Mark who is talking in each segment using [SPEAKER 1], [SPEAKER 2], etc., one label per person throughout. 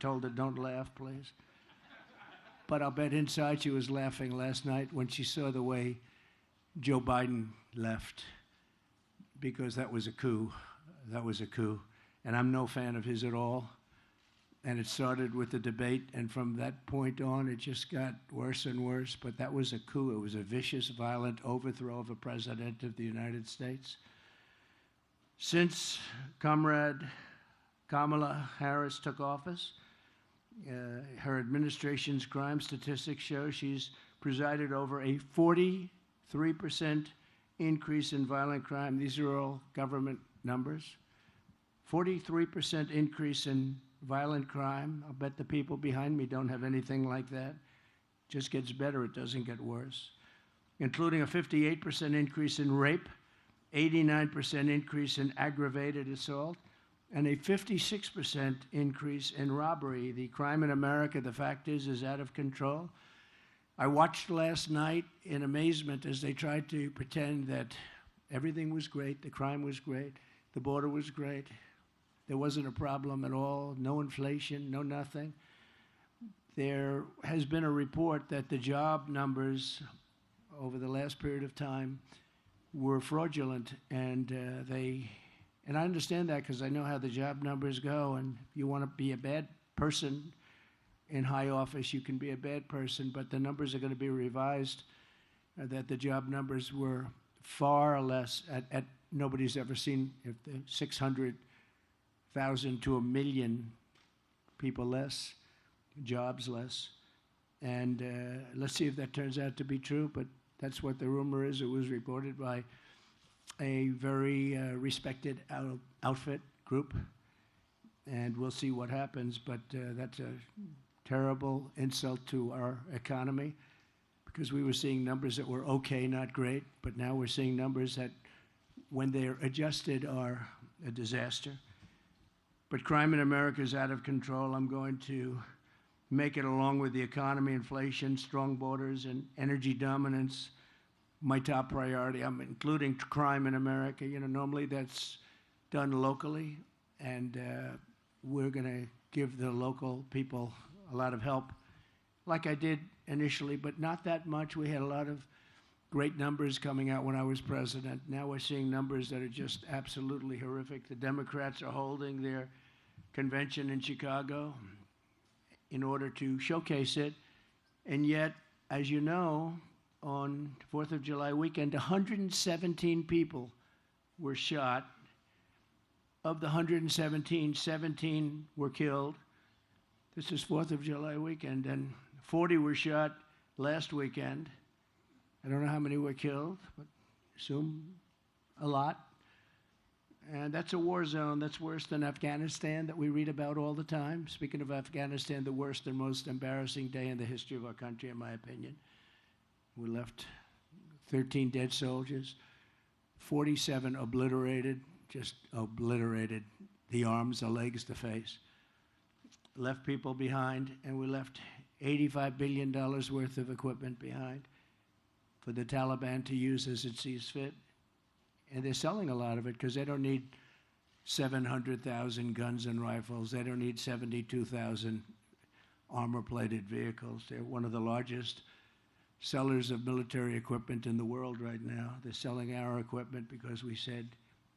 [SPEAKER 1] told her, don't laugh, please. But I'll bet inside she was laughing last night when she saw the way Joe Biden left, because that was a coup. That was a coup. And I'm no fan of his at all. And it started with the debate, and from that point on, it just got worse and worse. But that was a coup. It was a vicious, violent overthrow of a president of the United States. Since Comrade Kamala Harris took office, her administration's crime statistics show she's presided over a 43% increase in violent crime. These are all government numbers. 43% increase in violent crime. I'll bet the people behind me don't have anything like that. It just gets better, it doesn't get worse. Including a 58% increase in rape, 89% increase in aggravated assault, and a 56% increase in robbery. The crime in America, the fact is out of control. I watched last night in amazement as they tried to pretend that everything was great, the crime was great, the border was great. There wasn't a problem at all, no inflation, no nothing. There has been a report that the job numbers over the last period of time were fraudulent, and I understand that because I know how the job numbers go, and if you want to be a bad person in high office, you can be a bad person, but the numbers are going to be revised, that the job numbers were far less, at nobody's ever seen, if the 600,000 to 1 million people less, jobs less. And let's see if that turns out to be true, but that's what the rumor is. It was reported by a very respected outfit group, and we'll see what happens, but that's a terrible insult to our economy, because we were seeing numbers that were okay, not great, but now we're seeing numbers that, when they're adjusted, are a disaster. But crime in America is out of control. I'm going to make it, along with the economy, inflation, strong borders, and energy dominance, my top priority. I'm including crime in America. You know, normally that's done locally, and we're going to give the local people a lot of help, like I did initially, but not that much. We had a lot of great numbers coming out when I was president. Now we're seeing numbers that are just absolutely horrific. The Democrats are holding their convention in Chicago in order to showcase it, and yet, as you know, on 4th of July weekend, 117 people were shot. Of the 117, 17 were killed. This is 4th of July weekend, and 40 were shot last weekend. I don't know how many were killed, but assume a lot. And that's a war zone. That's worse than Afghanistan that we read about all the time. Speaking of Afghanistan, the worst and most embarrassing day in the history of our country, in my opinion. We left 13 dead soldiers, 47 obliterated, just obliterated, the arms, the legs, the face. Left people behind, and we left $85 billion worth of equipment behind for the Taliban to use as it sees fit. And they're selling a lot of it because they don't need 700,000 guns and rifles. They don't need 72,000 armor-plated vehicles. They're one of the largest sellers of military equipment in the world right now. They're selling our equipment because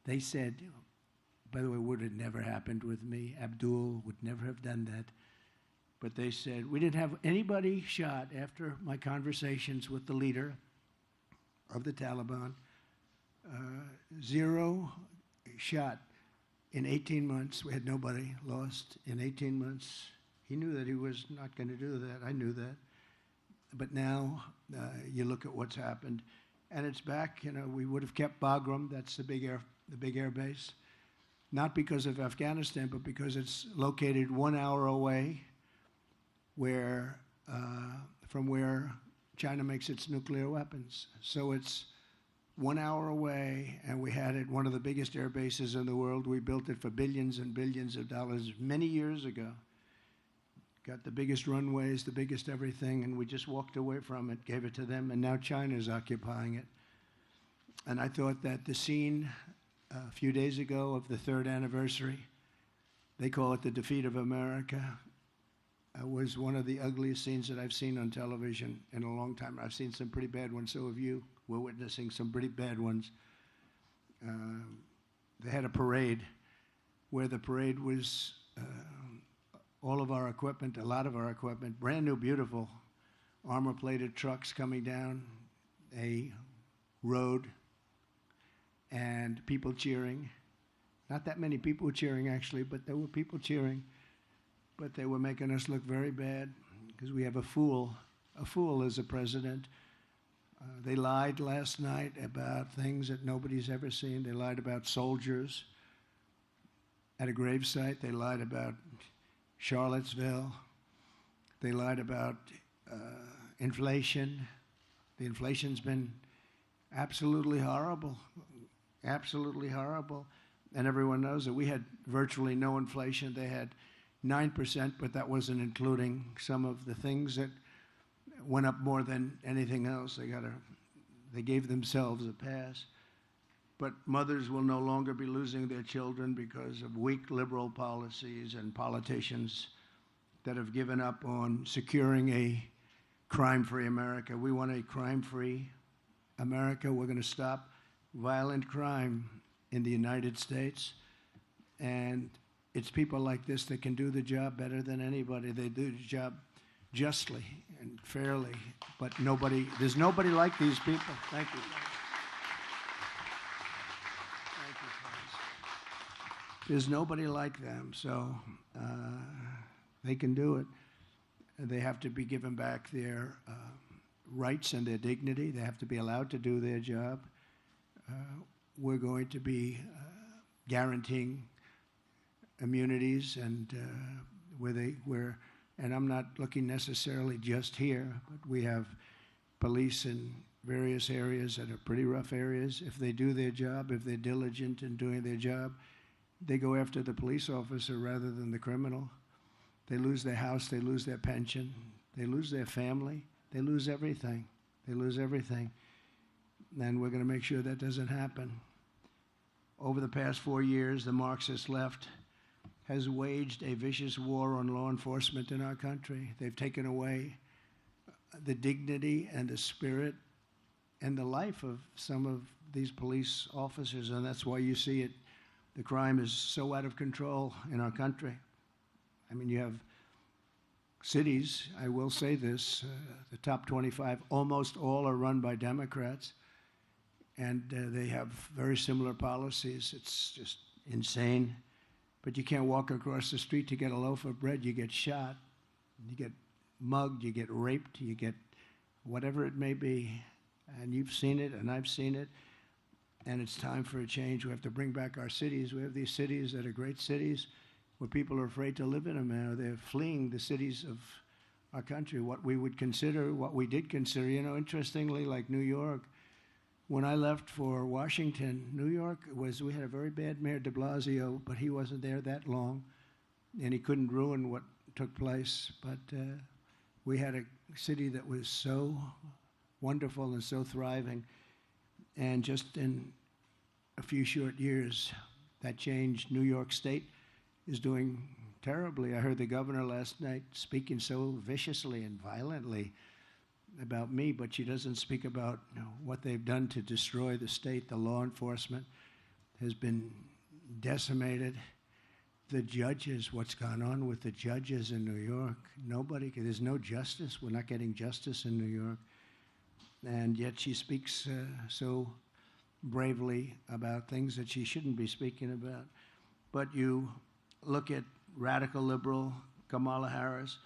[SPEAKER 1] they said, by the way, would have never happened with me. Abdul would never have done that. But they said, we didn't have anybody shot after my conversations with the leader of the Taliban. 0 shot in 18 months. We had nobody lost in 18 months. He knew that he was not going to do that. I knew that. But now you look at what's happened, and it's back. You know, we would have kept Bagram. That's the big air base, not because of Afghanistan, but because it's located 1 hour away, from where China makes its nuclear weapons. So it's 1 hour away, and we had it, one of the biggest air bases in the world. We built it for billions and billions of dollars many years ago. Got the biggest runways, the biggest everything, and we just walked away from it, gave it to them, and now China's occupying it. And I thought that the scene a few days ago of the 3rd anniversary, they call it the defeat of America, was one of the ugliest scenes that I've seen on television in a long time. I've seen some pretty bad ones, so have you. We're witnessing some pretty bad ones. They had a parade where the parade was all of our equipment, a lot of our equipment, brand new, beautiful, armor-plated trucks coming down a road and people cheering. Not that many people cheering, actually, but there were people cheering. But they were making us look very bad because we have a fool. A fool is a president. They lied last night about things that nobody's ever seen. They lied about soldiers at a gravesite. They lied about Charlottesville. They lied about inflation. The inflation's been absolutely horrible, absolutely horrible. And everyone knows that we had virtually no inflation. They had 9%, but that wasn't including some of the things that went up more than anything else. They gave themselves a pass. But mothers will no longer be losing their children because of weak liberal policies and politicians that have given up on securing a crime-free America. We want a crime-free America. We're going to stop violent crime in the United States. And it's people like this that can do the job better than anybody. They do the job justly and fairly, but there's nobody like these people. Thank you. Thank you, guys. There's nobody like them, so they can do it. They have to be given back their rights and their dignity. They have to be allowed to do their job. We're going to be guaranteeing immunities and and I'm not looking necessarily just here, but we have police in various areas that are pretty rough areas. If they do their job, if they're diligent in doing their job, they go after the police officer rather than the criminal. They lose their house, they lose their pension, they lose their family, they lose everything. They lose everything. And we're going to make sure that doesn't happen. Over the past 4 years, the Marxist left has waged a vicious war on law enforcement in our country. They've taken away the dignity and the spirit and the life of some of these police officers, and that's why you see it. The crime is so out of control in our country. I mean, you have cities, I will say this, the top 25, almost all are run by Democrats, and they have very similar policies. It's just insane. But you can't walk across the street to get a loaf of bread. You get shot, you get mugged, you get raped, you get whatever it may be. And you've seen it, and I've seen it. And it's time for a change. We have to bring back our cities. We have these cities that are great cities where people are afraid to live in them now. They're fleeing the cities of our country, what we would consider, what we did consider. You know, interestingly, like New York, when I left for Washington, New York we had a very bad mayor, de Blasio, but he wasn't there that long, and he couldn't ruin what took place. But we had a city that was so wonderful and so thriving, and just in a few short years, that changed. New York State is doing terribly. I heard the governor last night speaking so viciously and violently about me, but she doesn't speak about what they've done to destroy the state. The law enforcement has been decimated. The judges, what's gone on with the judges in New York, there's no justice. We're not getting justice in New York. And yet she speaks so bravely about things that she shouldn't be speaking about. But you look at radical liberal Kamala Harris.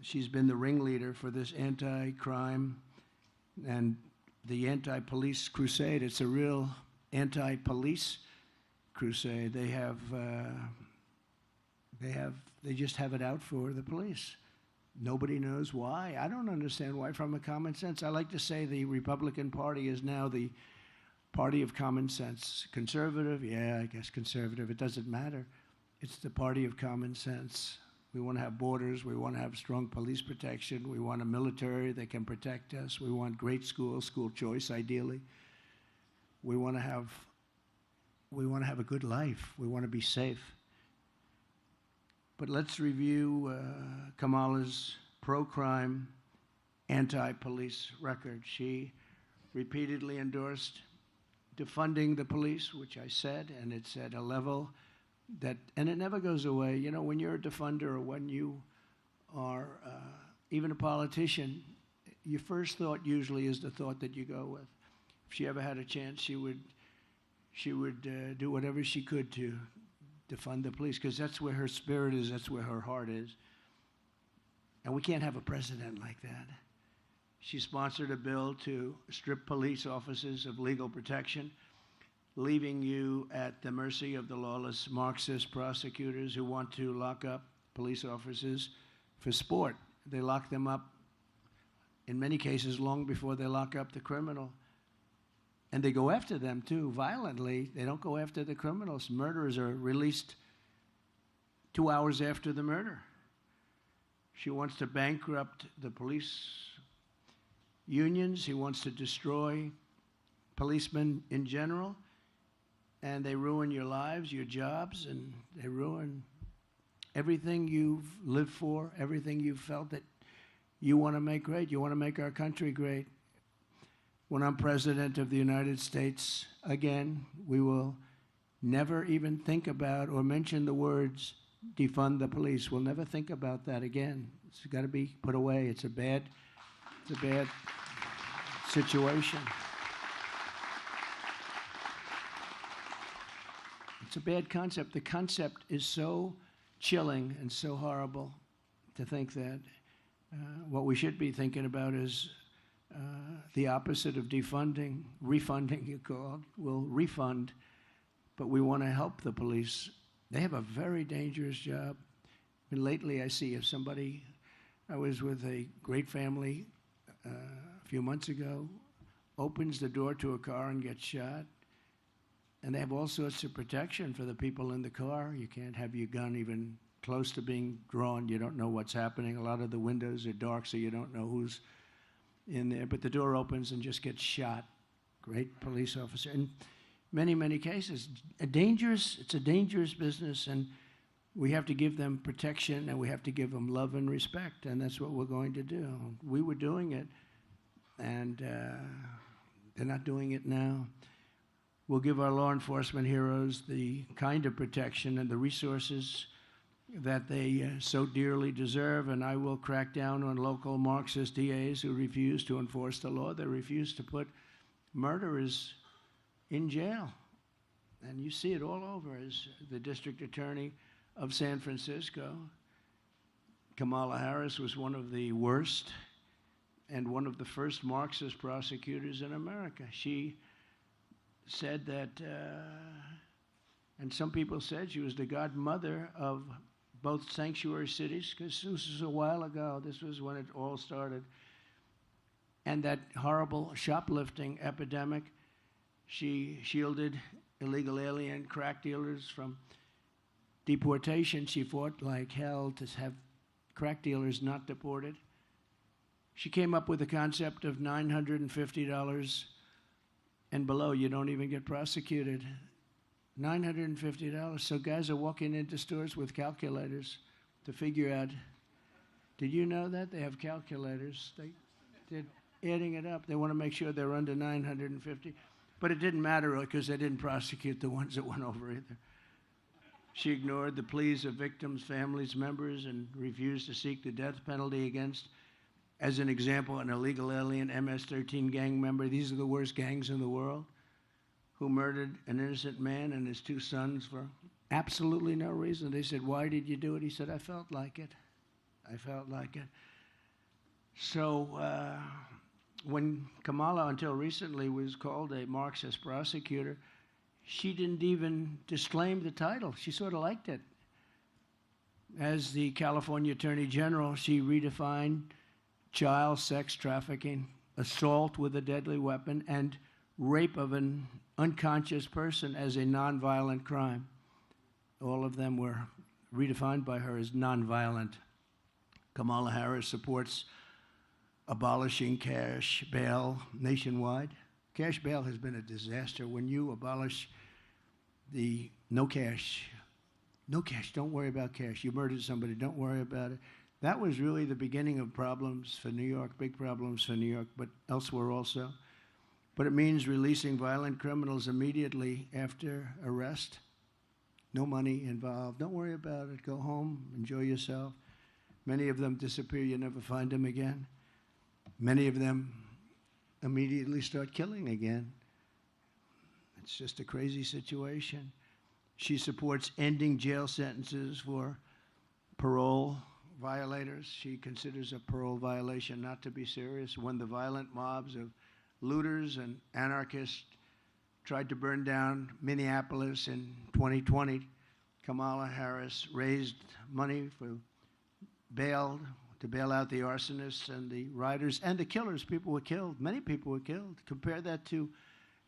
[SPEAKER 1] She's been the ringleader for this anti-crime and the anti-police crusade. It's a real anti-police crusade. They just have it out for the police. Nobody knows why. I don't understand why from a common sense. I like to say the Republican Party is now the party of common sense. Conservative, yeah, I guess conservative. It doesn't matter. It's the party of common sense. We want to have borders. We want to have strong police protection. We want a military that can protect us. We want great schools, school choice, ideally. We want to have a good life. We want to be safe. But let's review Kamala's pro-crime, anti-police record. She repeatedly endorsed defunding the police, which I said, and it's at a level that, and it never goes away. You know, when you're a defunder or when you are even a politician, your first thought usually is the thought that you go with. If she ever had a chance, she would do whatever she could to defund the police, because that's where her spirit is, that's where her heart is. And we can't have a president like that. She sponsored a bill to strip police officers of legal protection, leaving you at the mercy of the lawless Marxist prosecutors who want to lock up police officers for sport. They lock them up, in many cases, long before they lock up the criminal. And they go after them, too, violently. They don't go after the criminals. Murderers are released 2 hours after the murder. She wants to bankrupt the police unions. He wants to destroy policemen in general. And they ruin your lives, your jobs, and they ruin everything you've lived for, everything you've felt that you want to make great. You want to make our country great. When I'm president of the United States again, we will never even think about or mention the words defund the police. We'll never think about that again. It's got to be put away. It's a bad situation. It's a bad concept. The concept is so chilling and so horrible to think that what we should be thinking about is the opposite of defunding, refunding, you call it. We'll refund, but we want to help the police. They have a very dangerous job. And lately I see if somebody, I was with a great family a few months ago, opens the door to a car and gets shot. And they have all sorts of protection for the people in the car. You can't have your gun even close to being drawn. You don't know what's happening. A lot of the windows are dark, so you don't know who's in there. But the door opens and just gets shot. Great police officer. In many, many cases, it's a dangerous business, and we have to give them protection, and we have to give them love and respect, and that's what we're going to do. We were doing it, and they're not doing it now. We'll give our law enforcement heroes the kind of protection and the resources that they so dearly deserve, and I will crack down on local Marxist DAs who refuse to enforce the law. They refuse to put murderers in jail. And you see it all over. As the district attorney of San Francisco, Kamala Harris was one of the worst and one of the first Marxist prosecutors in America. She said that, and some people said she was the godmother of both sanctuary cities, because this was a while ago. This was when it all started. And that horrible shoplifting epidemic, she shielded illegal alien crack dealers from deportation. She fought like hell to have crack dealers not deported. She came up with the concept of $950 and below, you don't even get prosecuted. $950. So guys are walking into stores with calculators to figure out, did you know that? They have calculators. They're adding it up. They want to make sure they're under 950. But it didn't matter because they didn't prosecute the ones that went over either. She ignored the pleas of victims, families, members, and refused to seek the death penalty against, as an example, an illegal alien MS-13 gang member. These are the worst gangs in the world, who murdered an innocent man and his two sons for absolutely no reason. They said, "Why did you do it?" He said, "I felt like it. I felt like it." So when Kamala, until recently, was called a Marxist prosecutor, she didn't even disclaim the title. She sort of liked it. As the California Attorney General, she redefined child sex trafficking, assault with a deadly weapon, and rape of an unconscious person as a nonviolent crime. All of them were redefined by her as nonviolent. Kamala Harris supports abolishing cash bail nationwide. Cash bail has been a disaster. When you abolish the no cash, don't worry about cash. You murdered somebody, don't worry about it. That was really the beginning of problems for New York, big problems for New York, but elsewhere also. But it means releasing violent criminals immediately after arrest. No money involved. Don't worry about it. Go home, enjoy yourself. Many of them disappear. You never find them again. Many of them immediately start killing again. It's just a crazy situation. She supports ending jail sentences for parole violators. She considers a parole violation not to be serious. When the violent mobs of looters and anarchists tried to burn down Minneapolis in 2020, Kamala Harris raised money for bail to bail out the arsonists and the rioters and the killers. People were killed. Many people were killed. Compare that to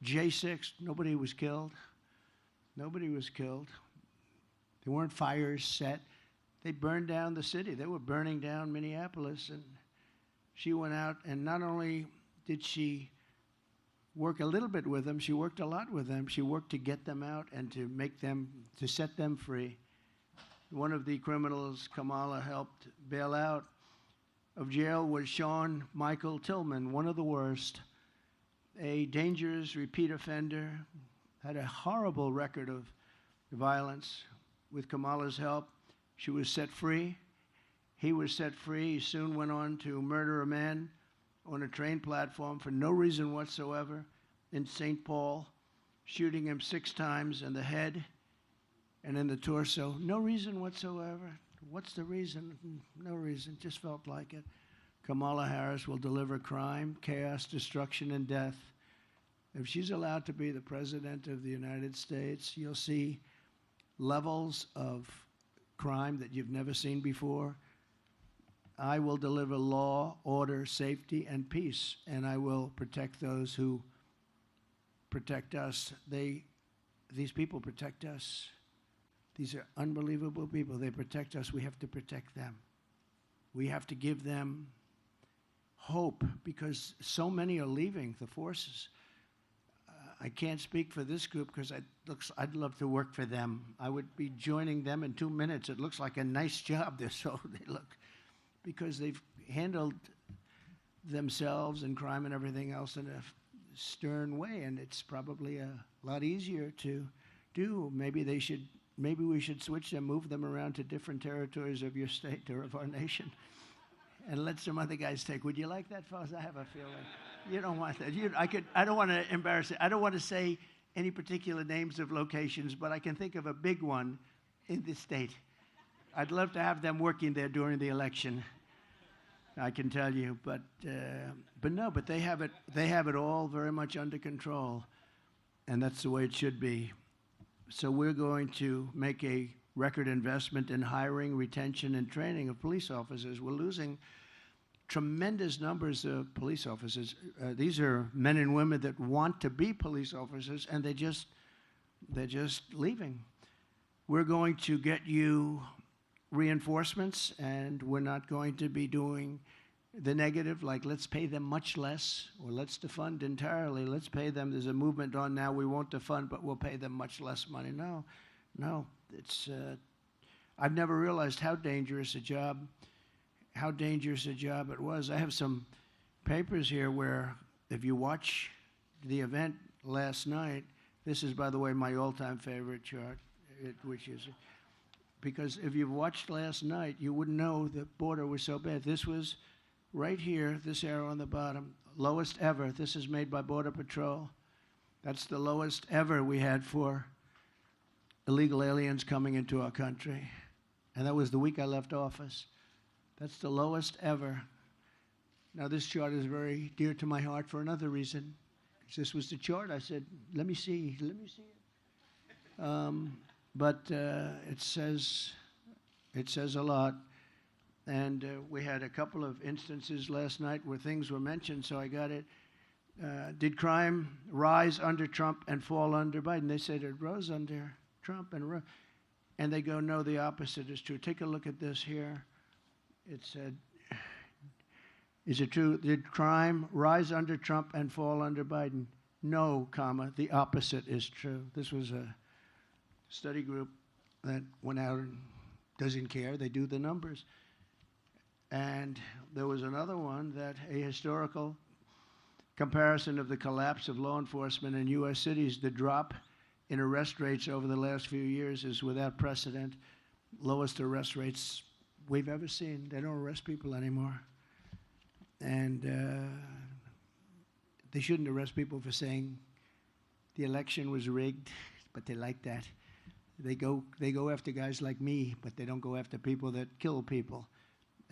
[SPEAKER 1] J6. Nobody was killed. Nobody was killed. There weren't fires set. They burned down the city. They were burning down Minneapolis. And she went out, and not only did she work a little bit with them, she worked a lot with them. She worked to get them out and to make them, to set them free. One of the criminals Kamala helped bail out of jail was Sean Michael Tillman, one of the worst, a dangerous repeat offender, had a horrible record of violence. With Kamala's help, she was set free. He was set free. He soon went on to murder a man on a train platform for no reason whatsoever in St. Paul, shooting him 6 times in the head and in the torso. No reason whatsoever. What's the reason? No reason. Just felt like it. Kamala Harris will deliver crime, chaos, destruction, and death. If she's allowed to be the president of the United States, you'll see levels of crime that you've never seen before. I will deliver law, order, safety, and peace, and I will protect those who protect us. These people protect us. These are unbelievable people. They protect us. We have to protect them. We have to give them hope because so many are leaving the forces. I can't speak for this group because I'd love to work for them. I would be joining them in 2 minutes. It looks like a nice job. They look, because they've handled themselves and crime and everything else in a stern way, and it's probably a lot easier to do. Maybe we should switch them, move them around to different territories of your state or of our nation, and let some other guys take. Would you like that, fellas? I have a feeling you don't want that. I don't want to embarrass it. I don't want to say any particular names of locations, but I can think of a big one in this state. I'd love to have them working there during the election. I can tell you, but they have it. They have it all very much under control, and that's the way it should be. So we're going to make a record investment in hiring, retention, and training of police officers. We're losing tremendous numbers of police officers. These are men and women that want to be police officers, and they're just leaving. We're going to get you reinforcements, and we're not going to be doing the negative, like let's pay them much less, or let's defund entirely. Let's pay them. There's a movement on now. We won't defund, but we'll pay them much less money. No. It's. I've never realized how dangerous a job it was. I have some papers here where, if you watch the event last night, this is, by the way, my all-time favorite chart, which is. Because if you've watched last night, you wouldn't know the border was so bad. This was right here, this arrow on the bottom, lowest ever. This is made by Border Patrol. That's the lowest ever we had for illegal aliens coming into our country. And that was the week I left office. That's the lowest ever. Now, this chart is very dear to my heart for another reason. This was the chart. I said, let me see it. But it says a lot, and we had a couple of instances last night where things were mentioned, so I got it. Did crime rise under Trump and fall under Biden? They said it rose under Trump and they go, no, the opposite is true. Take a look at this here. It said, is it true? Did crime rise under Trump and fall under Biden? No, the opposite is true. This was a study group that went out and doesn't care. They do the numbers. And there was another one, that a historical comparison of the collapse of law enforcement in U.S. cities. The drop in arrest rates over the last few years is without precedent, lowest arrest rates we've ever seen. They don't arrest people anymore. And they shouldn't arrest people for saying the election was rigged, but they like that. They go after guys like me, but they don't go after people that kill people.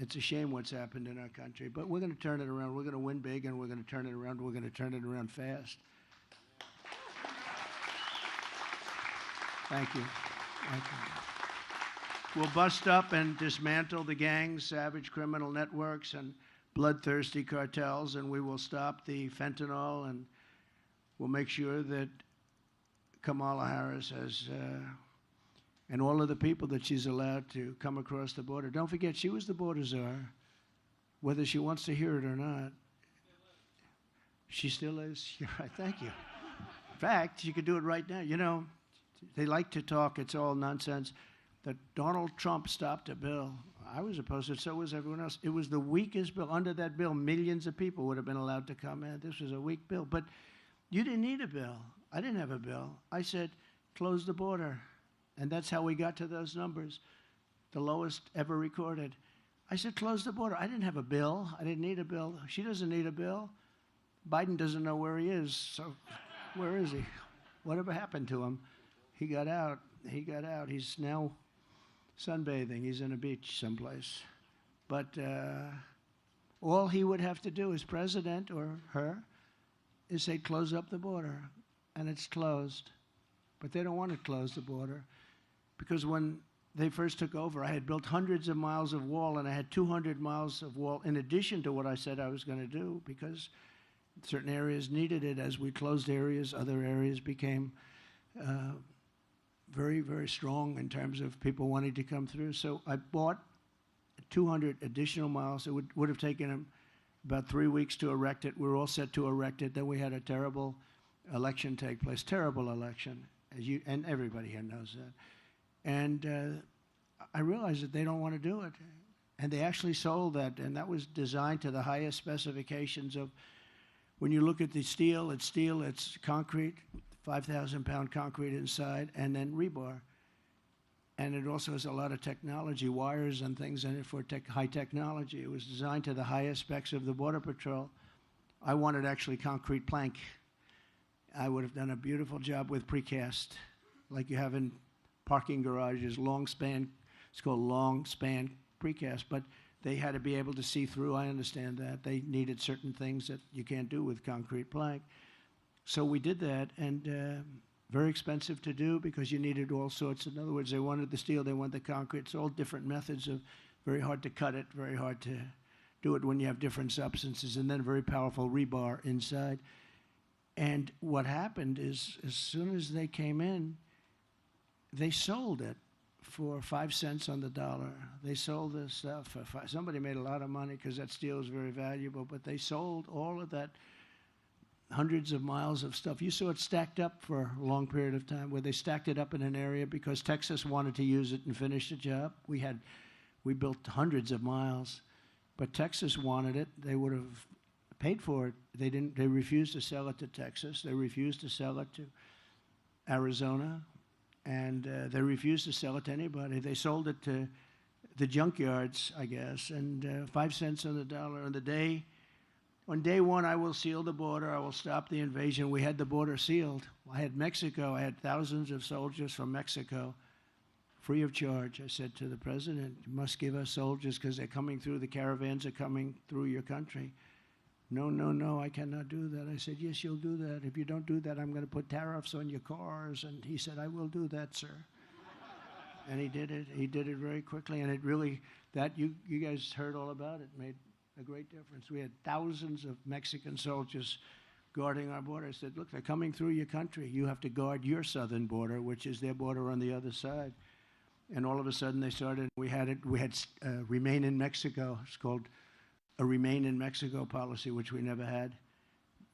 [SPEAKER 1] It's a shame what's happened in our country, but we're going to turn it around. We're going to win big, and we're going to turn it around. We're going to turn it around fast. Thank you. Thank you. We'll bust up and dismantle the gangs, savage criminal networks, and bloodthirsty cartels, and we will stop the fentanyl, and we'll make sure that Kamala Harris has and all of the people that she's allowed to come across the border. Don't forget, she was the border czar, whether she wants to hear it or not. She still is. You're right. Thank you. In fact, she could do it right now. You know, they like to talk. It's all nonsense. That Donald Trump stopped a bill. I was opposed to it. So was everyone else. It was the weakest bill. Under that bill, millions of people would have been allowed to come in. This was a weak bill. But you didn't need a bill. I didn't have a bill. I said, close the border. And that's how we got to those numbers, the lowest ever recorded. I said, close the border. I didn't have a bill. I didn't need a bill. She doesn't need a bill. Biden doesn't know where he is. So where is he? Whatever happened to him? He got out. He got out. He's now sunbathing. He's in a beach someplace. But all he would have to do as president, or her, is say, close up the border. And it's closed. But they don't want to close the border. Because when they first took over, I had built hundreds of miles of wall, and I had 200 miles of wall in addition to what I said I was going to do, because certain areas needed it. As we closed areas, other areas became very, very strong in terms of people wanting to come through. So I bought 200 additional miles. It would have taken them about 3 weeks to erect it. We were all set to erect it. Then we had a terrible election take place, terrible election, and everybody here knows that. And I realized that they don't want to do it. And they actually sold that, and that was designed to the highest specifications of, when you look at the steel, it's concrete, 5,000-pound concrete inside, and then rebar. And it also has a lot of technology, wires and things in it for high technology. It was designed to the highest specs of the Border Patrol. I wanted actually concrete plank. I would have done a beautiful job with precast, like you have in parking garages, long span. It's called long span precast, but they had to be able to see through. I understand that. They needed certain things that you can't do with concrete plank. So we did that, and very expensive to do because you needed all sorts. In other words, they wanted the steel, they wanted the concrete. It's all different methods of, very hard to cut it, very hard to do it when you have different substances, and then very powerful rebar inside. And what happened is, as soon as they came in, they sold it for 5 cents on the dollar. They sold this stuff for somebody made a lot of money because that steel is very valuable, but they sold all of that, hundreds of miles of stuff. You saw it stacked up for a long period of time, where they stacked it up in an area because Texas wanted to use it and finish the job. We built hundreds of miles, but Texas wanted it. They would have paid for it. They didn't. They refused to sell it to Texas. They refused to sell it to Arizona. And they refused to sell it to anybody. They sold it to the junkyards, I guess, and 5 cents on the dollar. On day one, I will seal the border. I will stop the invasion. We had the border sealed. I had Mexico. I had thousands of soldiers from Mexico, free of charge. I said to the president, you must give us soldiers because they're coming through. The caravans are coming through your country. No, I cannot do that. I said, yes, you'll do that. If you don't do that, I'm going to put tariffs on your cars. And he said, I will do that, sir. And he did it. He did it very quickly. And it really, you guys heard all about it, made a great difference. We had thousands of Mexican soldiers guarding our border. I said, look, they're coming through your country. You have to guard your southern border, which is their border on the other side. And all of a sudden they started, we had Remain in Mexico. It's called a Remain in Mexico policy, which we never had.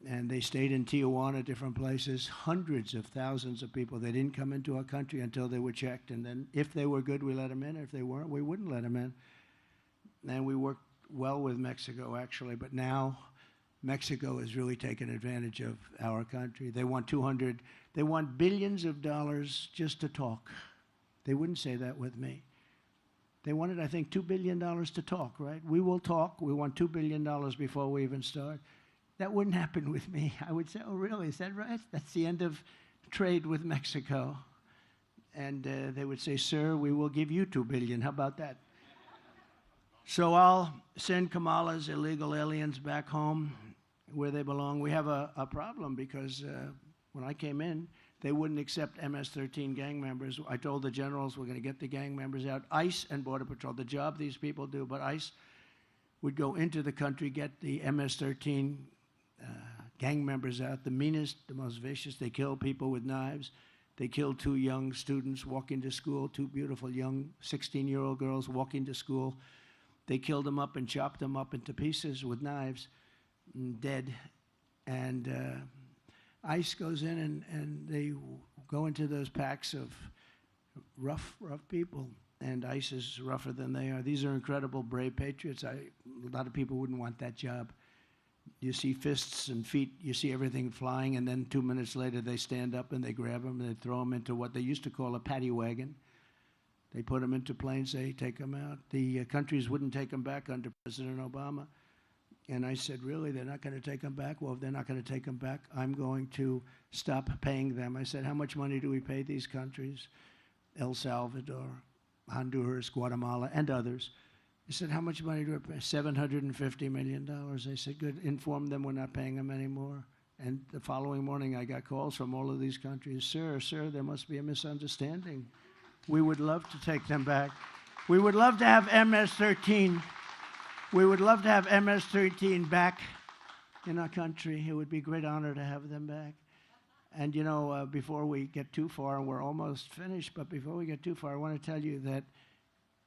[SPEAKER 1] And they stayed in Tijuana, different places, hundreds of thousands of people. They didn't come into our country until they were checked. And then if they were good, we let them in. If they weren't, we wouldn't let them in. And we worked well with Mexico, actually, but now Mexico has really taken advantage of our country. They want billions of dollars just to talk. They wouldn't say that with me. They wanted, I think, $2 billion to talk, right? We will talk. We want $2 billion before we even start. That wouldn't happen with me. I would say, oh, really? Is that right? That's the end of trade with Mexico. And they would say, sir, we will give you $2 billion. How about that? So I'll send Kamala's illegal aliens back home where they belong. We have a problem because when I came in, they wouldn't accept MS-13 gang members. I told the generals we're going to get the gang members out. ICE and Border Patrol, the job these people do, but ICE would go into the country, get the MS-13 gang members out, the meanest, the most vicious. They kill people with knives. They killed 2 young students walking to school, 2 beautiful young 16-year-old girls walking to school. They killed them up and chopped them up into pieces with knives, dead. And ICE goes in and they go into those packs of rough people. And ICE is rougher than they are. These are incredible, brave patriots. A lot of people wouldn't want that job. You see fists and feet, you see everything flying, and then 2 minutes later they stand up and they grab them and they throw them into what they used to call a paddy wagon. They put them into planes, they take them out. The countries wouldn't take them back under President Obama. And I said, really, they're not going to take them back? Well, if they're not going to take them back, I'm going to stop paying them. I said, how much money do we pay these countries? El Salvador, Honduras, Guatemala, and others. I said, how much money do we pay? $750 million. I said, good, inform them we're not paying them anymore. And the following morning, I got calls from all of these countries. Sir, there must be a misunderstanding. We would love to take them back. We would love to have MS-13. We would love to have MS-13 back in our country. It would be a great honor to have them back. And, you know, before we get too far, and we're almost finished, but before we get too far, I want to tell you that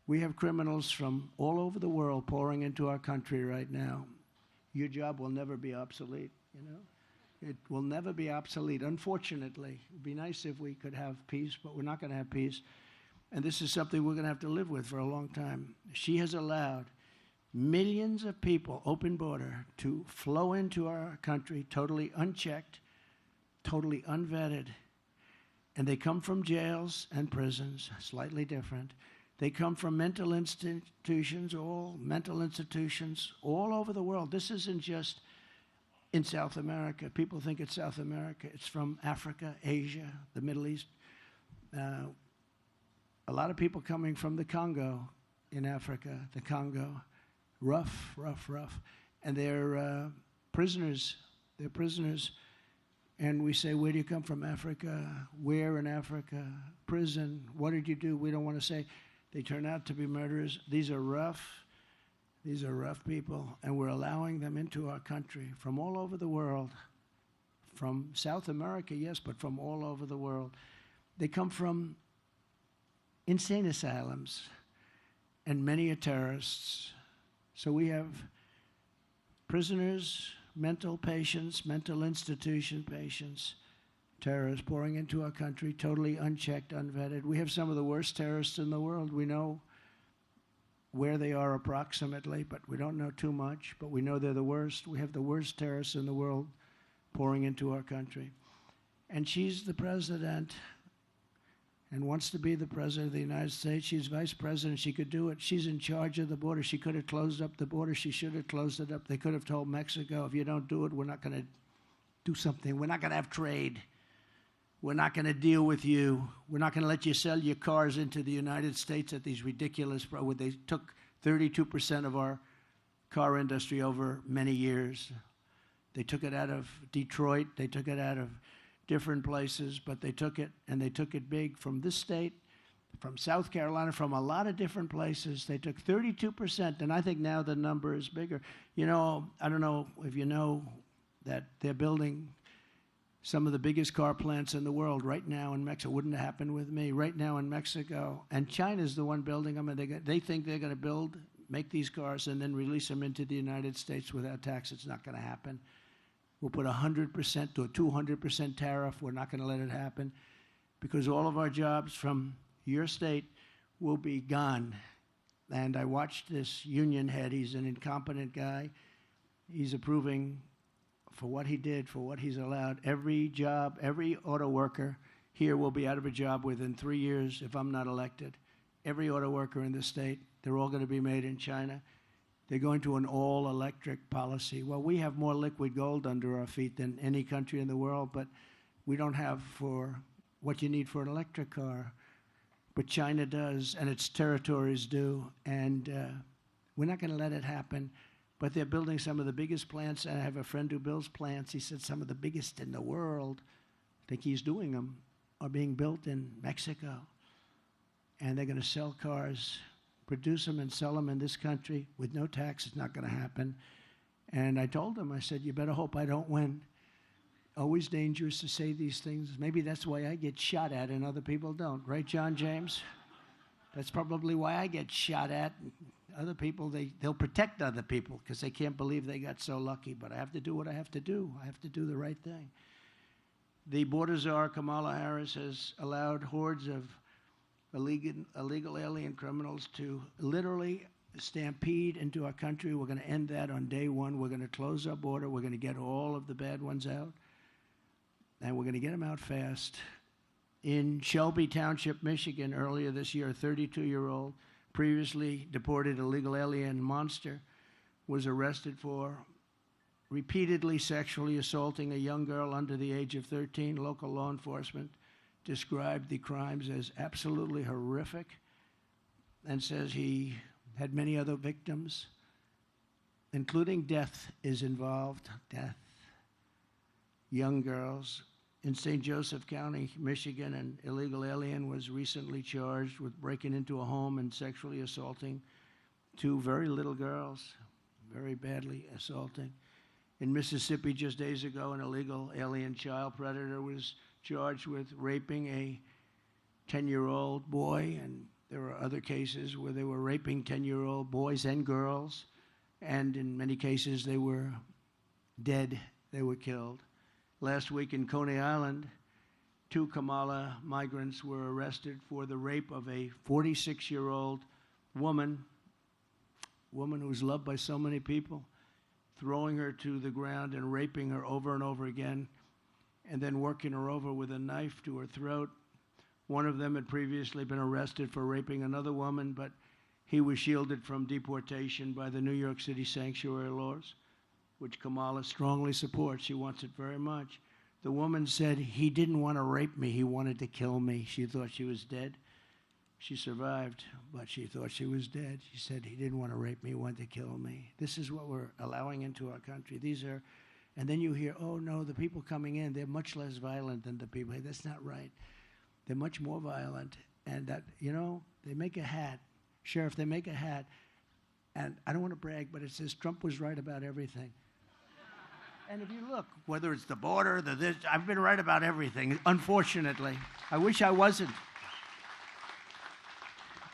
[SPEAKER 1] we have criminals from all over the world pouring into our country right now. Your job will never be obsolete, you know. It will never be obsolete, unfortunately. It would be nice if we could have peace, but we're not going to have peace. And this is something we're going to have to live with for a long time. She has allowed millions of people, open border, to flow into our country totally unchecked, totally unvetted. And they come from jails and prisons, slightly different. They come from mental institutions all over the world. This isn't just in South America. People think it's South America. It's from Africa, Asia, the Middle East. A lot of people coming from the Congo in Africa, the Congo. Rough. And they're prisoners. They're prisoners. And we say, where do you come from? Africa. Where in Africa? Prison. What did you do? We don't want to say. They turn out to be murderers. These are rough people. And we're allowing them into our country from all over the world. From South America, yes, but from all over the world. They come from insane asylums. And many are terrorists. So we have prisoners, mental patients, mental institution patients, terrorists pouring into our country, totally unchecked, unvetted. We have some of the worst terrorists in the world. We know where they are approximately, but we don't know too much, but we know they're the worst. We have the worst terrorists in the world pouring into our country. And she's the president and wants to be the president of the United States. She's vice president. She could do it. She's in charge of the border. She could have closed up the border. She should have closed it up. They could have told Mexico, if you don't do it, we're not going to do something. We're not going to have trade. We're not going to deal with you. We're not going to let you sell your cars into the United States at these ridiculous prices. They took 32% of our car industry over many years. They took it out of Detroit. They took it out of different places, but they took it, and they took it big from this state, from South Carolina, from a lot of different places. They took 32%, and I think now the number is bigger. You know, I don't know if you know that they're building some of the biggest car plants in the world right now in Mexico. Wouldn't have happened with me. Right now in Mexico, and China's the one building them, and they think they're going to make these cars, and then release them into the United States without tax. It's not going to happen. We'll put 100% to a 200% tariff. We're not going to let it happen because all of our jobs from your state will be gone. And I watched this union head. He's an incompetent guy. He's approving for what he did, for what he's allowed. Every job, every auto worker here will be out of a job within 3 years if I'm not elected. Every auto worker in the state, they're all going to be made in China. They're going to an all-electric policy. Well, we have more liquid gold under our feet than any country in the world, but we don't have for what you need for an electric car. But China does, and its territories do, and we're not going to let it happen. But they're building some of the biggest plants, and I have a friend who builds plants. He said some of the biggest in the world, I think he's doing them, are being built in Mexico. And they're going to sell cars, produce them and sell them in this country with no tax. It's not going to happen. And I told him, I said, you better hope I don't win. Always dangerous to say these things. Maybe that's why I get shot at and other people don't. Right, John James? That's probably why I get shot at. Other people, they'll protect other people because they can't believe they got so lucky. But I have to do what I have to do. I have to do the right thing. The border czar, Kamala Harris, has allowed hordes of illegal alien criminals to literally stampede into our country. We're going to end that on day one. We're going to close our border. We're going to get all of the bad ones out. And we're going to get them out fast. In Shelby Township, Michigan, earlier this year, a 32-year-old, previously deported illegal alien monster, was arrested for repeatedly sexually assaulting a young girl under the age of 13. Local law enforcement described the crimes as absolutely horrific and says he had many other victims, including death is involved. Death. Young girls. In St. Joseph County, Michigan, an illegal alien was recently charged with breaking into a home and sexually assaulting two very little girls, very badly assaulting. In Mississippi, just days ago, an illegal alien child predator was charged with raping a 10-year-old boy, and there were other cases where they were raping 10-year-old boys and girls, and in many cases they were dead, they were killed. Last week in Coney Island, 2 Kamala migrants were arrested for the rape of a 46-year-old woman who was loved by so many people, throwing her to the ground and raping her over and over again, and then working her over with a knife to her throat. One of them had previously been arrested for raping another woman, but he was shielded from deportation by the New York City sanctuary laws, which Kamala strongly supports. She wants it very much. The woman said, he didn't want to rape me, he wanted to kill me. She thought she was dead. She survived, but she thought she was dead. She said, he didn't want to rape me, he wanted to kill me. This is what we're allowing into our country. These are, and then you hear, oh no, the people coming in, they're much less violent than the people. Hey, that's not right. They're much more violent. And that, you know, they make a hat. Sheriff, they make a hat. And I don't want to brag, but it says Trump was right about everything. And if you look, whether it's the border, this, I've been right about everything, unfortunately. I wish I wasn't.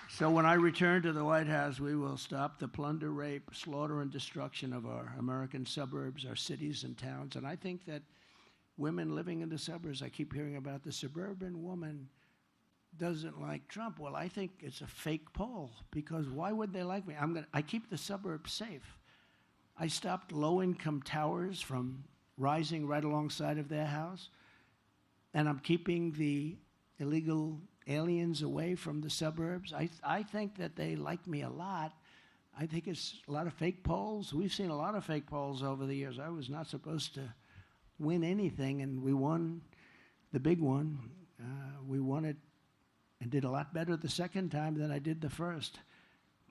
[SPEAKER 1] So when I return to the White House, we will stop the plunder, rape, slaughter, and destruction of our American suburbs, our cities and towns. And I think that women living in the suburbs, I keep hearing about the suburban woman doesn't like Trump. Well, I think it's a fake poll, because why would they like me? I keep the suburbs safe. I stopped low-income towers from rising right alongside of their house, and I'm keeping the illegal aliens away from the suburbs. I think that they like me a lot. I think it's a lot of fake polls. We've seen a lot of fake polls over the years. I was not supposed to win anything, and we won the big one. We won it and did a lot better the second time than I did the first.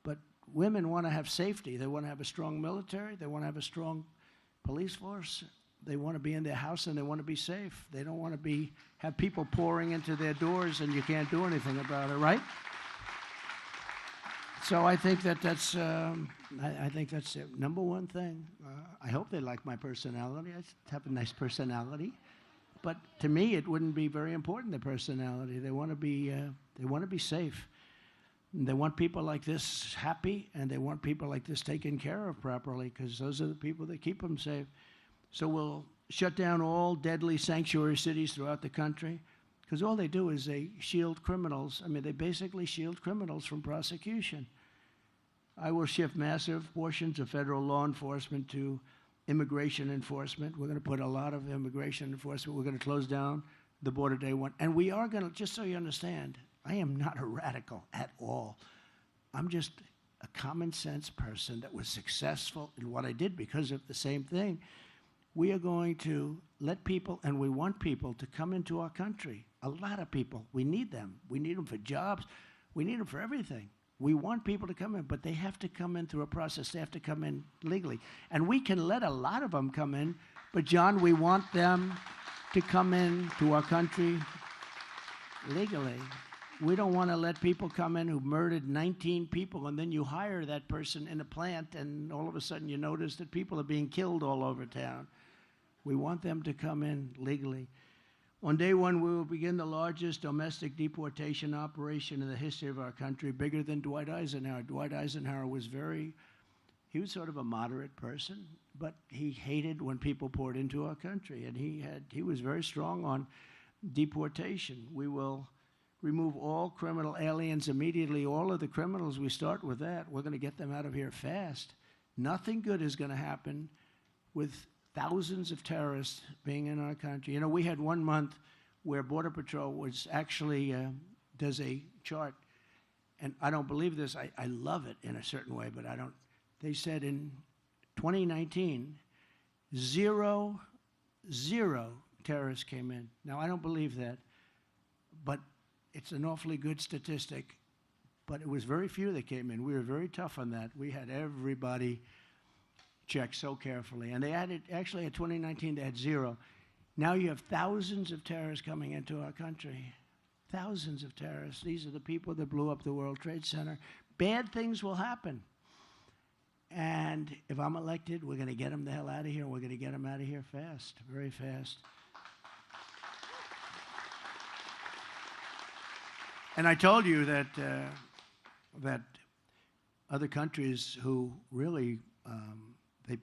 [SPEAKER 1] But women want to have safety. They want to have a strong military. They want to have a strong police force. They want to be in their house and they want to be safe. They don't want to have people pouring into their doors and you can't do anything about it, right? So I think that's I think that's the number one thing. I hope they like my personality. I have a nice personality, but to me it wouldn't be very important, the personality. They want to be safe. They want people like this happy, and they want people like this taken care of properly, because those are the people that keep them safe. So we'll shut down all deadly sanctuary cities throughout the country, because all they do is they shield criminals. I mean, they basically shield criminals from prosecution. I will shift massive portions of federal law enforcement to immigration enforcement. We're going to put a lot of immigration enforcement. We're going to close down the border day one. And we are going to, just so you understand, I am not a radical at all. I'm just a common sense person that was successful in what I did because of the same thing. We are going to let people, and we want people to come into our country. A lot of people. We need them. We need them for jobs. We need them for everything. We want people to come in, but they have to come in through a process. They have to come in legally. And we can let a lot of them come in, but John, we want them to come in to our country legally. We don't want to let people come in who murdered 19 people, and then you hire that person in a plant, and all of a sudden you notice that people are being killed all over town. We want them to come in legally. On day one, we will begin the largest domestic deportation operation in the history of our country, bigger than Dwight Eisenhower. Dwight Eisenhower was he was sort of a moderate person, but he hated when people poured into our country, and he was very strong on deportation. We will remove all criminal aliens immediately. All of the criminals, we start with that. We're going to get them out of here fast. Nothing good is going to happen with thousands of terrorists being in our country. You know, we had 1 month where Border Patrol was actually does a chart, and I don't believe this. I love it in a certain way, but I don't. They said in 2019, zero terrorists came in. Now, I don't believe that, but it's an awfully good statistic, but it was very few that came in. We were very tough on that. We had everybody checked so carefully. And they added, actually at 2019, they had 0. Now you have thousands of terrorists coming into our country. Thousands of terrorists. These are the people that blew up the World Trade Center. Bad things will happen. And if I'm elected, we're going to get them the hell out of here. We're going to get them out of here fast, very fast. And I told you that that other countries who really they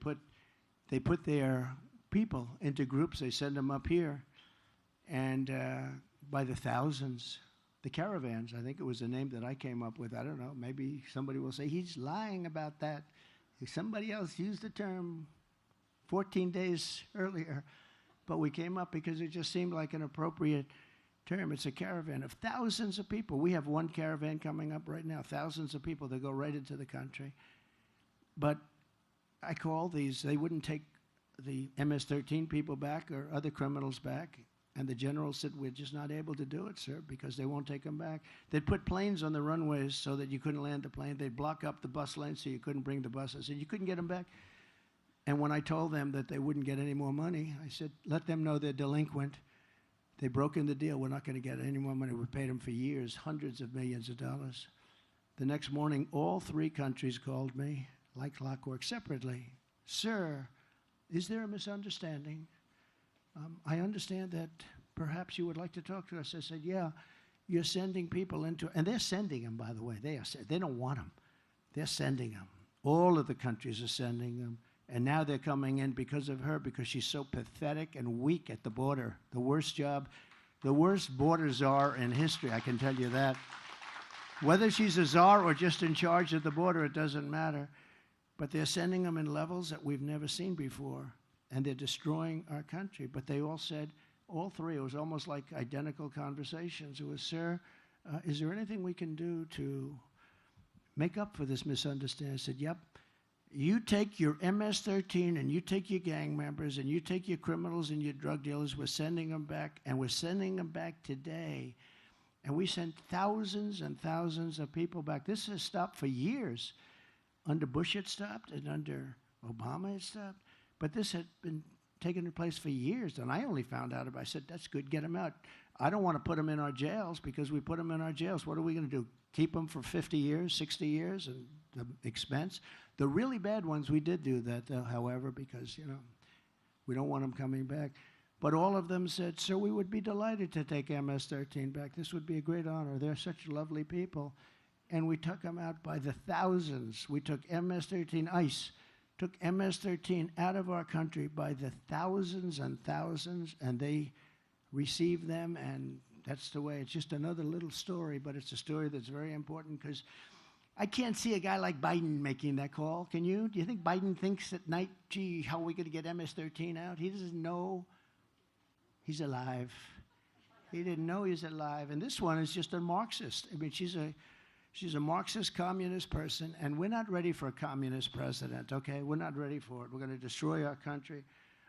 [SPEAKER 1] put their people into groups. They send them up here, and by the thousands, the caravans. I think it was the name that I came up with. I don't know. Maybe somebody will say he's lying about that. Somebody else used the term 14 days earlier, but we came up because it just seemed like an appropriate term. It's a caravan of thousands of people. We have one caravan coming up right now, thousands of people that go right into the country. But I called these, they wouldn't take the MS-13 people back or other criminals back. And the general said, we're just not able to do it, sir, because they won't take them back. They'd put planes on the runways so that you couldn't land the plane. They'd block up the bus lane so you couldn't bring the buses. And you couldn't get them back. And when I told them that they wouldn't get any more money, I said, let them know they're delinquent. They broke in the deal. We're not going to get any more money. We paid them for years, hundreds of millions of dollars. The next morning, all 3 countries called me, like clockwork, separately. Sir, is there a misunderstanding? I understand that perhaps you would like to talk to us. I said, yeah, you're sending people into, and they're sending them, by the way. They don't want them. They're sending them. All of the countries are sending them. And now they're coming in because of her, because she's so pathetic and weak at the border. The worst job, the worst border czar in history, I can tell you that. Whether she's a czar or just in charge of the border, it doesn't matter. But they're sending them in levels that we've never seen before. And they're destroying our country. But they all said, all 3, it was almost like identical conversations. It was, sir, is there anything we can do to make up for this misunderstanding? I said, yep. You take your MS-13 and you take your gang members and you take your criminals and your drug dealers. We're sending them back, and we're sending them back today. And we sent thousands and thousands of people back. This has stopped for years. Under Bush it stopped, and under Obama it stopped. But this had been taking place for years, and I only found out about it. I said, that's good, get them out. I don't want to put them in our jails, because we put them in our jails. What are we going to do? Keep them for 50 years, 60 years, and the expense? The really bad ones, we did do that, however, because, you know, we don't want them coming back. But all of them said, sir, we would be delighted to take MS-13 back. This would be a great honor. They're such lovely people. And we took them out by the thousands. We took MS-13, ICE, took MS-13 out of our country by the thousands and thousands, and they received them, and that's the way. It's just another little story, but it's a story that's very important, because I can't see a guy like Biden making that call. Can you? Do you think Biden thinks at night, gee, how are we going to get MS-13 out? He doesn't know he's alive. He didn't know he's alive. And this one is just a Marxist. I mean, she's a Marxist communist person, and we're not ready for a communist president, okay? We're not ready for it. We're going to destroy our country.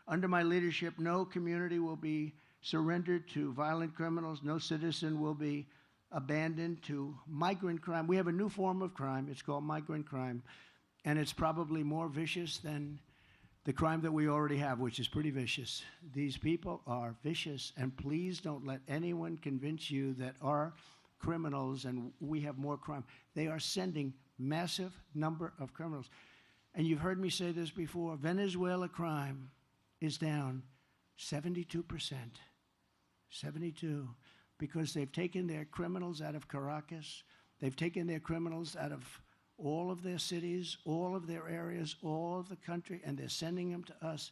[SPEAKER 1] Under my leadership, no community will be surrendered to violent criminals. No citizen will be abandoned to migrant crime. We have a new form of crime. It's called migrant crime, and it's probably more vicious than the crime that we already have, which is pretty vicious. These people are vicious, and please don't let anyone convince you that our criminals and we have more crime. They are sending massive number of criminals. And you've heard me say this before, Venezuela crime is down 72%. 72. Because they've taken their criminals out of Caracas. They've taken their criminals out of all of their cities, all of their areas, all of the country, and they're sending them to us.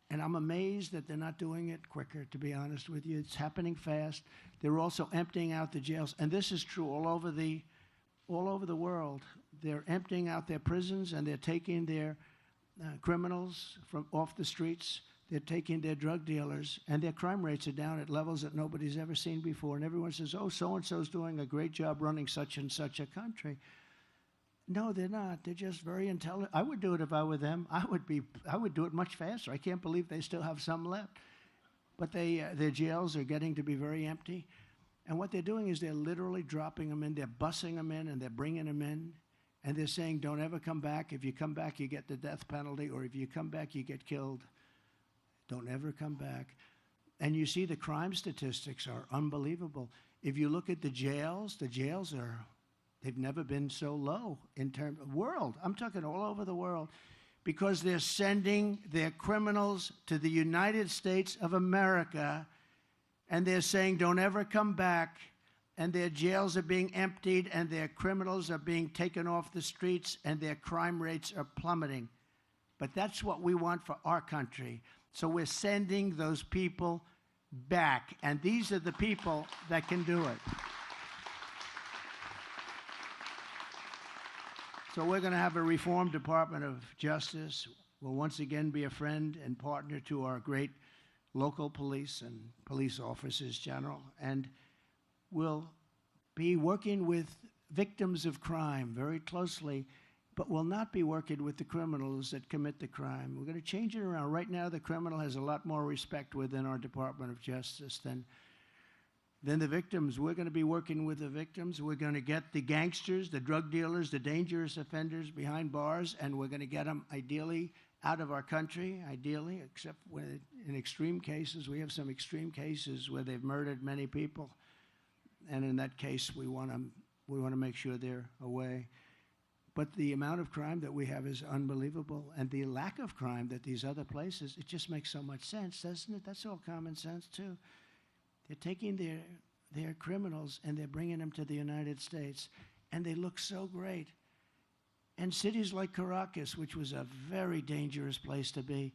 [SPEAKER 1] And I'm amazed that they're not doing it quicker, to be honest with you. It's happening fast. They're also emptying out the jails. And this is true all over the world. They're emptying out their prisons, and they're taking their criminals from off the streets. They're taking their drug dealers, and their crime rates are down at levels that nobody's ever seen before. And everyone says, oh, so-and-so's doing a great job running such and such a country. No, they're not. They're just very intelligent. I would do it if I were them. I would do it much faster. I can't believe they still have some left. But their jails are getting to be very empty. And what they're doing is they're literally dropping them in. They're bussing them in, and they're bringing them in. And they're saying, don't ever come back. If you come back, you get the death penalty. Or if you come back, you get killed. Don't ever come back. And you see the crime statistics are unbelievable. If you look at the jails are, they've never been so low in terms of world. I'm talking all over the world. Because they're sending their criminals to the United States of America, and they're saying, don't ever come back, and their jails are being emptied, and their criminals are being taken off the streets, and their crime rates are plummeting. But that's what we want for our country. So we're sending those people back, and these are the people that can do it. So we're going to have a reformed Department of Justice. We'll once again be a friend and partner to our great local police and police officers general. And we'll be working with victims of crime very closely, but we'll not be working with the criminals that commit the crime. We're going to change it around. Right now, the criminal has a lot more respect within our Department of Justice than the victims. We're going to be working with the victims. We're going to get the gangsters, the drug dealers, the dangerous offenders behind bars, and we're going to get them ideally out of our country, ideally, except in extreme cases. We have some extreme cases where they've murdered many people, and in that case, we want to make sure they're away. But the amount of crime that we have is unbelievable, and the lack of crime that these other places, it just makes so much sense, doesn't it? That's all common sense, too. They're taking their criminals and they're bringing them to the United States, and they look so great. And cities like Caracas, which was a very dangerous place to be,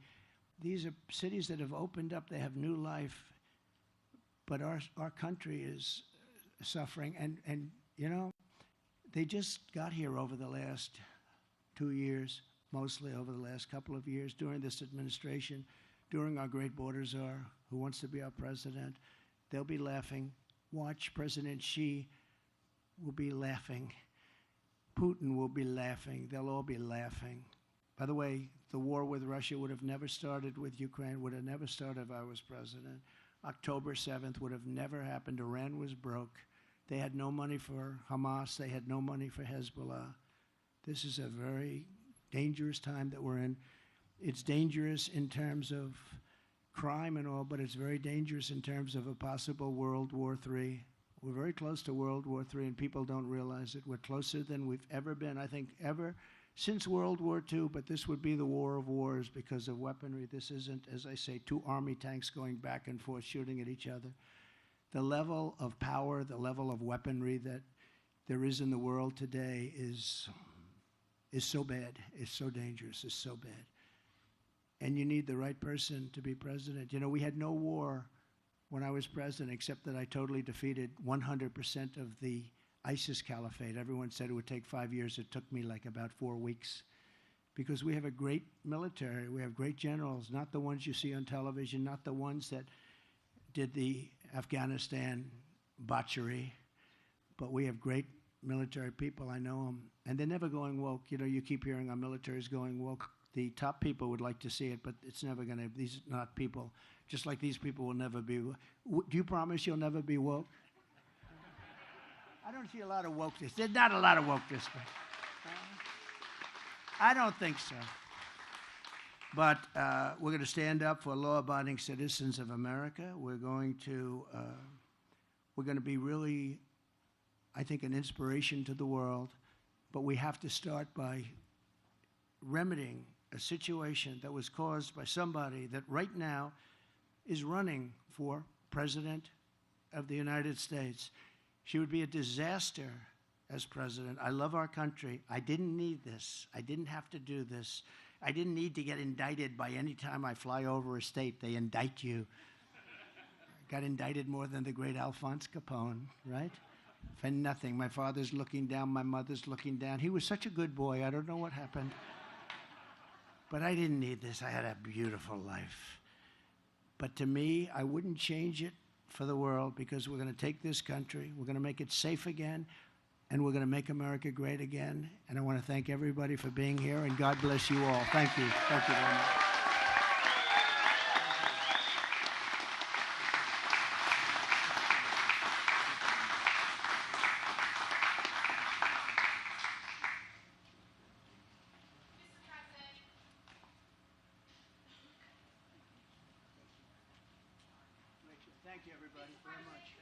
[SPEAKER 1] these are cities that have opened up. They have new life, but our country is suffering. And you know, they just got here over the last 2 years, mostly over the last couple of years, during this administration, during our great border czar, who wants to be our president. They'll be laughing. Watch, President Xi will be laughing. Putin will be laughing. They'll all be laughing. By the way, the war with Russia would have never started with Ukraine, would have never started if I was president. October 7th would have never happened. Iran was broke. They had no money for Hamas. They had no money for Hezbollah. This is a very dangerous time that we're in. It's dangerous in terms of crime and all, but it's very dangerous in terms of a possible World War III. We're very close to World War III, and people don't realize it. We're closer than we've ever been, I think, ever since World War II, but this would be the war of wars because of weaponry. This isn't, as I say, two army tanks going back and forth shooting at each other. The level of power, the level of weaponry that there is in the world today is so bad. It's so dangerous. It's so bad. And you need the right person to be president. You know, we had no war when I was president, except that I totally defeated 100% of the ISIS caliphate. Everyone said it would take 5 years. It took me like about 4 weeks, because we have a great military. We have great generals, not the ones you see on television, not the ones that did the Afghanistan botchery, but we have great military people. I know them, and they're never going woke. You know, you keep hearing our military is going woke. The top people would like to see it, but it's never going to. These are not people, just like these people will never be. Do you promise you'll never be woke? I don't see a lot of wokeness. There's not a lot of wokeness. I don't think so. But we're going to stand up for law-abiding citizens of America. We're going to be really, I think, an inspiration to the world. But we have to start by remedying a situation that was caused by somebody that right now is running for president of the United States. She would be a disaster as president. I love our country. I didn't need this. I didn't have to do this. I didn't need to get indicted by any time I fly over a state. They indict you. I got indicted more than the great Alphonse Capone, right? For nothing. My father's looking down. My mother's looking down. He was such a good boy. I don't know what happened. But I didn't need this. I had a beautiful life. But to me, I wouldn't change it for the world, because we're going to take this country, we're going to make it safe again, and we're going to make America great again. And I want to thank everybody for being here, and God bless you all. Thank you. Thank you very much. Thank you, everybody, very much.